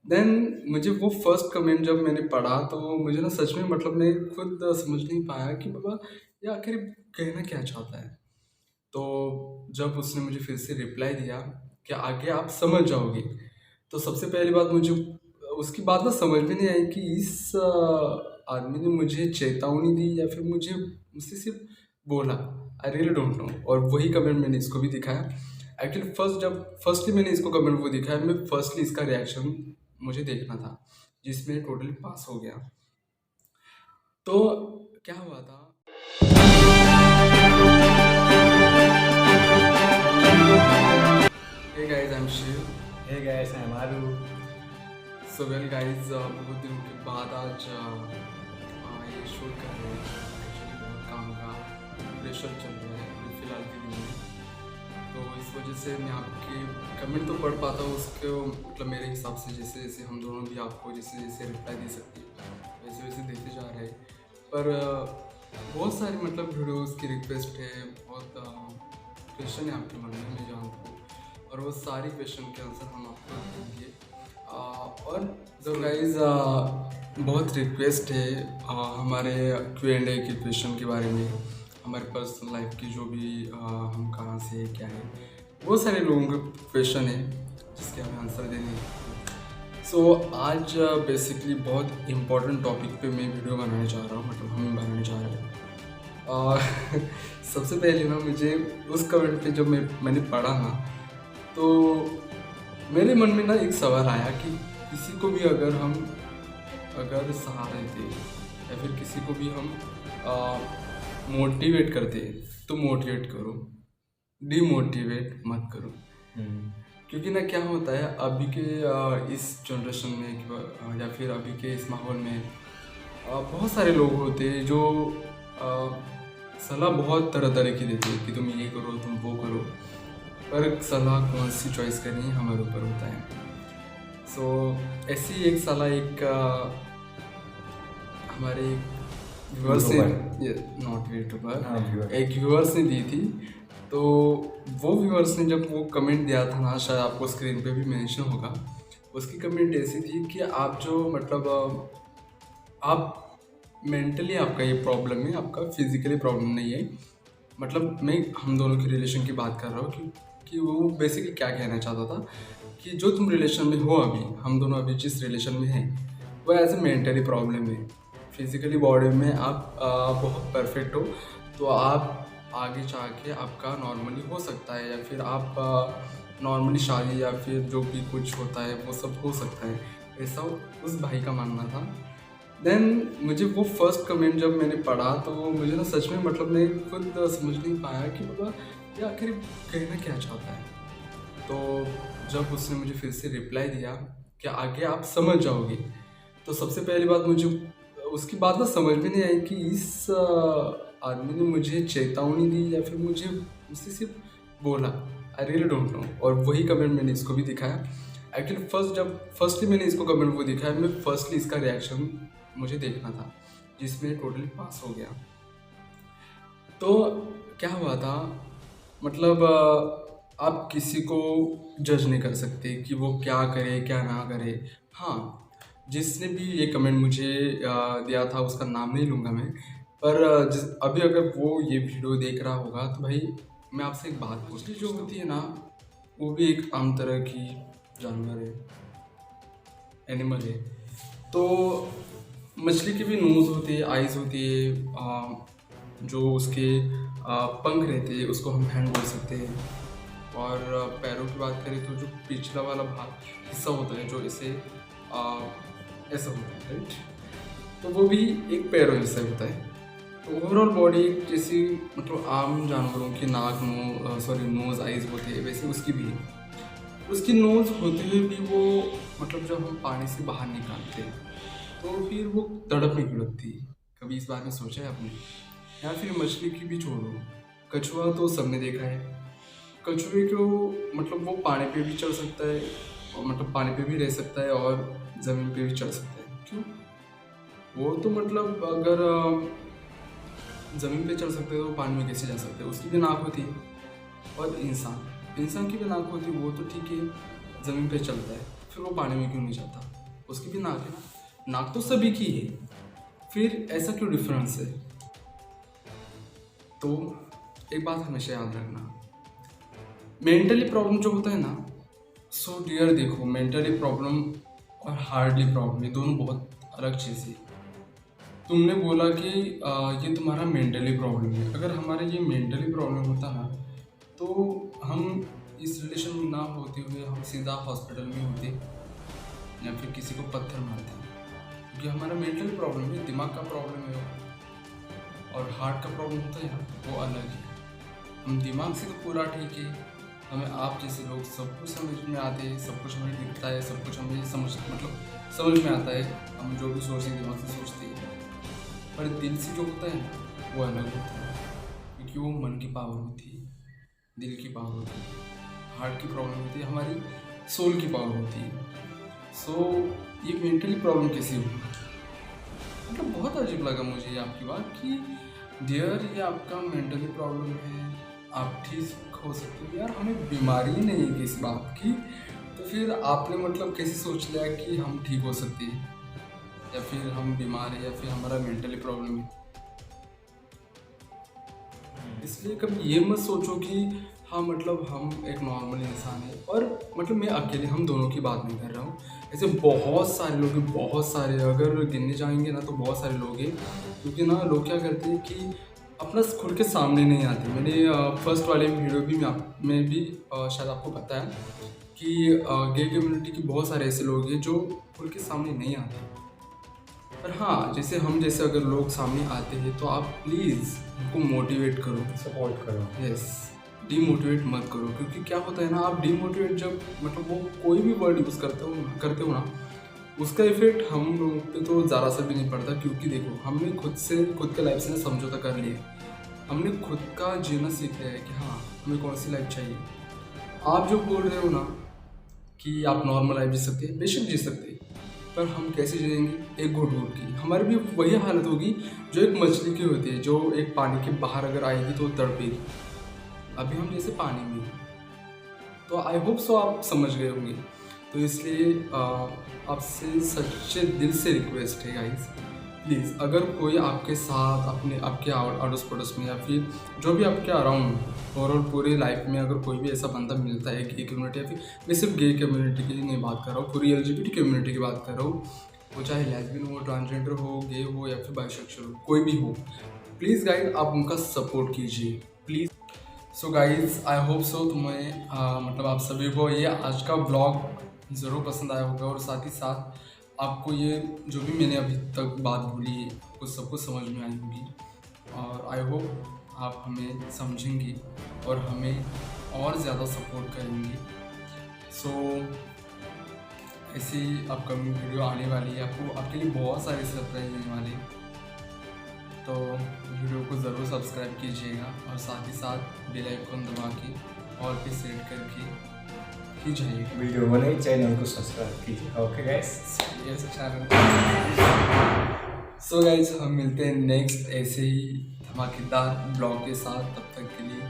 Then मुझे वो first comment जब मैंने पढ़ा तो मुझे ना सच में मतलब मैं खुद समझ नहीं पाया कि बाबा ये आखिर कहना क्या चाहता है। तो जब उसने मुझे फिर से रिप्लाई दिया कि आगे आप समझ जाओगे, तो सबसे पहली बात मुझे उसकी बात ना समझ में नहीं आई कि इस आदमी ने मुझे चेतावनी दी या फिर मुझसे सिर्फ बोला। I really don't know. और वही कमेंट मैंने इसको भी दिखाया। एक्चुअली फर्स्टली मैंने इसको कमेंट वो दिखाया, मैं फर्स्टली इसका रिएक्शन मुझे देखना था, जिसमें टोटली पास हो गया। तो क्या हुआ था, hey guys I am Shiv. Hey guys I am Aru. So well guys, बहुत दिनों के बाद आज ये शूट कर रहे हैं। एक्चुअली बहुत काम का प्रेशर चल रहा है अभी फ़िलहाल के दिन में, तो इस वजह से मैं आपके कमेंट तो पढ़ पाता हूँ उसको, मतलब मेरे हिसाब से जैसे जैसे हम दोनों भी आपको जैसे जैसे रिप्लाई दे सकते हैं वैसे वैसे देते जा रहे हैं। पर बहुत सारी मतलब वीडियोज़ की रिक्वेस्ट है, बहुत क्वेश्चन है आपके मन में, मैं जानता हूँ, और वो सारी क्वेश्चन के आंसर हम आपको देंगे। और जो गाइज बहुत रिक्वेस्ट है हमारे Q&A के क्वेश्चन के बारे में, हमारे पर्सनल लाइफ की जो भी हम कहाँ से क्या है, बहुत सारे लोगों के क्वेश्चन है जिसके हमें आंसर देने हैं। सो आज बेसिकली बहुत इम्पोर्टेंट टॉपिक पे मैं वीडियो बनाने जा रहा हूँ, मतलब हम बनाने जा रहे हैं। सबसे पहले ना मुझे उस कमेंट पे जब मैंने पढ़ा ना, तो मेरे मन में ना एक सवाल आया कि किसी को भी अगर सहारा देते या फिर किसी को भी हम मोटिवेट करते तो मोटिवेट करो, डिमोटिवेट मत करो। क्योंकि ना क्या होता है अभी के इस जनरेशन में या फिर अभी के इस माहौल में बहुत सारे लोग होते हैं जो सलाह बहुत तरह तरह की देते हैं कि तुम ये करो तुम वो करो, पर सलाह कौन सी चॉइस करनी है हमारे ऊपर होता है। सो ऐसी एक सलाह एक हमारे व्यूअर्स ने, नॉट यूट्यूबर, एक व्यूअर्स ने दी थी। तो वो व्यूअर्स ने जब वो कमेंट दिया था ना, शायद आपको स्क्रीन पे भी मेंशन होगा, उसकी कमेंट ऐसी थी कि आप जो मतलब आप मेंटली आपका ये प्रॉब्लम है, आपका फिजिकली प्रॉब्लम नहीं है। मतलब मैं हम दोनों की रिलेशन की बात कर रहा हूँ कि वो बेसिकली क्या कहना चाहता था कि जो तुम रिलेशन में हो अभी, हम दोनों अभी जिस रिलेशन में हैं, वो एज ए मेंटली प्रॉब्लम है। फिजिकली बॉडी में आप बहुत परफेक्ट हो, तो आप आगे जाके आपका नॉर्मली हो सकता है, या फिर आप नॉर्मली शादी या फिर जो भी कुछ होता है वो सब हो सकता है, ऐसा उस भाई का मानना था। देन मुझे वो फर्स्ट कमेंट जब मैंने पढ़ा तो मुझे ना सच में मतलब मैं खुद समझ नहीं पाया कि बाबा ये आखिर कहना क्या चाहता है। तो जब उसने मुझे फिर से रिप्लाई दिया कि आगे आप समझ जाओगे, तो सबसे पहली बात मुझे उसकी बात ना समझ में नहीं आई कि इस आदमी ने मुझे चेतावनी दी या फिर मुझसे सिर्फ बोला। I really don't know. और वही कमेंट मैंने इसको भी दिखाया। एक्चुअली फर्स्टली मैंने इसको कमेंट वो दिखाया, मैं फर्स्टली इसका रिएक्शन मुझे देखना था, जिसमें टोटली पास हो गया। तो क्या हुआ था, मतलब आप किसी को जज नहीं कर सकते कि वो क्या करे क्या ना करे। हाँ, जिसने भी ये कमेंट मुझे दिया था उसका नाम नहीं लूँगा मैं, पर अभी अगर वो ये वीडियो देख रहा होगा तो भाई मैं आपसे एक बात पूछती, जो होती है ना वो भी एक आम तरह की जानवर है, एनिमल है। तो मछली की भी नोज़ होती है, आइज़ होती है, जो उसके पंख रहते हैं उसको हम हैंड बोल सकते हैं। और पैरों की बात करें तो जो पिछला वाला भाग हिस्सा होता है जो ऐसे ऐसा होता है, राइट, तो वो भी एक पैरों हिस्सा होता है। तो ओवरऑल बॉडी जैसी मतलब आम जानवरों की नाक नोज़ आइज़ होती है, वैसे उसकी भी है। उसकी नोज़ होते हुए भी वो मतलब जब हम पानी से बाहर निकालते हैं तो फिर वो तड़प नहीं तड़पती। कभी इस बारे में सोचा है आपने? या फिर मछली की भी छोड़ो, कछुआ तो सबने देखा है। कछुए को मतलब वो पानी पे भी चल सकता है, और मतलब पानी पे भी रह सकता है और ज़मीन पे भी चढ़ सकता है। क्यों? वो तो मतलब अगर ज़मीन पे चढ़ सकते हैं तो पानी में कैसे जा सकते हैं? उसकी भी नाक होती है। और इंसान की भी नाक होती है, वो तो ठीक है ज़मीन पे चलता है, फिर वो पानी में क्यों नहीं जाता? उसकी भी नाक है, नाक तो सभी की है, फिर ऐसा क्यों डिफरेंस है? तो एक बात हमेशा याद रखना, मेंटली प्रॉब्लम जो होता है ना, सो डियर देखो, मेंटली प्रॉब्लम और हार्डली प्रॉब्लम ये दोनों बहुत अलग चीज़ है। तुमने बोला कि ये तुम्हारा मेंटली प्रॉब्लम है, अगर हमारा ये मेंटली प्रॉब्लम होता ना तो हम इस रिलेशन में ना होते हुए हम सीधा हॉस्पिटल में होते या फिर किसी को पत्थर मारते, क्योंकि हमारा मेंटली प्रॉब्लम है, दिमाग का प्रॉब्लम है और हार्ट का प्रॉब्लम होता है ना वो अलग है। हम दिमाग से तो पूरा ठीक है, हमें आप जैसे लोग सब कुछ समझ में आते हैं, सब कुछ हमें दिखता है, सब कुछ हमें समझ में आता है, हम जो भी सोचते हैं दिमाग से सोचते हैं, पर दिल से जो होता है ना वो अलग होता है, क्योंकि वो मन की पावर होती है, दिल की पावर होती है, हार्ट की प्रॉब्लम होती है, हमारी सोल की पावर होती है। सो ये मेंटली प्रॉब्लम कैसी होगी? मतलब बहुत अजीब लगा मुझे ये आपकी बात कि डियर ये आपका मेंटली प्रॉब्लम है, आप ठीक हो सकते हो। यार हमें बीमारी ही नहीं है किसी बात की, तो फिर आपने मतलब कैसे सोच लिया कि हम ठीक हो सकते हैं या फिर हम बीमार है या फिर हमारा मेंटली प्रॉब्लम है? इसलिए कभी ये मत सोचो कि हाँ मतलब हम एक नॉर्मल इंसान है, और मतलब मैं अकेले हम दोनों की बात नहीं कर रहा हूँ, ऐसे बहुत सारे लोग हैं, बहुत सारे, अगर गिनने जाएंगे ना तो बहुत सारे लोग हैं, क्योंकि ना लोग क्या करते हैं कि अपना खुल के सामने नहीं आते। मैंने फर्स्ट वाले वीडियो भी में भी शायद आपको पता है कि गे कम्युनिटी के बहुत सारे ऐसे लोग हैं जो खुल के सामने नहीं आते, पर हाँ जैसे हम जैसे अगर लोग सामने आते हैं तो आप प्लीज़ उनको मोटिवेट करो, सपोर्ट करो। यस, डीमोटिवेट मत करो, क्योंकि क्या होता है ना, आप डीमोटिवेट जब मतलब वो कोई भी वर्ड यूज़ करते हो ना, उसका इफेक्ट हम लोगों पे तो ज़रा सा भी नहीं पड़ता, क्योंकि देखो हमने खुद के लाइफ से ना समझौता कर लिया, हमने खुद का जीना सीख लिया है कि हाँ हमें कौन सी लाइफ चाहिए। आप जो बोल रहे हो ना कि आप नॉर्मल लाइफ जी सकते हैं, बेशक जी सकते हैं, पर हम कैसे जिएंगे? एक घुट घुट की। हमारी भी वही हालत होगी जो एक मछली की होती है, जो एक पानी के बाहर अगर आएगी तो तड़पेगी। अभी हम जैसे पानी में हैं, तो आई होप सो आप समझ गए होंगे। तो इसलिए आपसे सच्चे दिल से रिक्वेस्ट है गाइस, प्लीज़ अगर कोई आपके साथ आपके अड़ोस पड़ोस में या फिर जो भी आपके अराउंड ओवरऑल पूरी लाइफ में अगर कोई भी ऐसा बंदा मिलता है गे कम्युनिटी, या फिर मैं सिर्फ गे कम्युनिटी की नहीं बात कर रहा हूँ, पूरी LGBT कम्युनिटी की बात कर रहा हूँ, वो चाहे लेस्बियन हो, ट्रांसजेंडर हो, गे हो या फिर बाइसेक्सुअल हो, कोई भी हो, प्लीज़ गाइस आप उनका सपोर्ट कीजिए please. So guys I hope so तुम्हें मतलब आप सभी को ये आज का ब्लॉग ज़रूर पसंद आया होगा, और साथ ही साथ आपको ये जो भी मैंने अभी तक बात बोली है वो सब कुछ समझ में आई होगी, और आई होप आप हमें समझेंगे और हमें और ज़्यादा सपोर्ट करेंगे। सो ऐसी अपकमिंग वीडियो आने वाली है, आपके लिए बहुत सारे सरप्राइज देने वाले हैं, तो वीडियो को ज़रूर सब्सक्राइब कीजिएगा और साथ ही साथ बेल आइकन दबा के और भी सेट करके ही जाइएगा। वीडियो बने चैनल को सब्सक्राइब कीजिए। ओके गाइस, सो गाइस हम मिलते हैं नेक्स्ट ऐसे ही धमाकेदार ब्लॉग के साथ, तब तक के लिए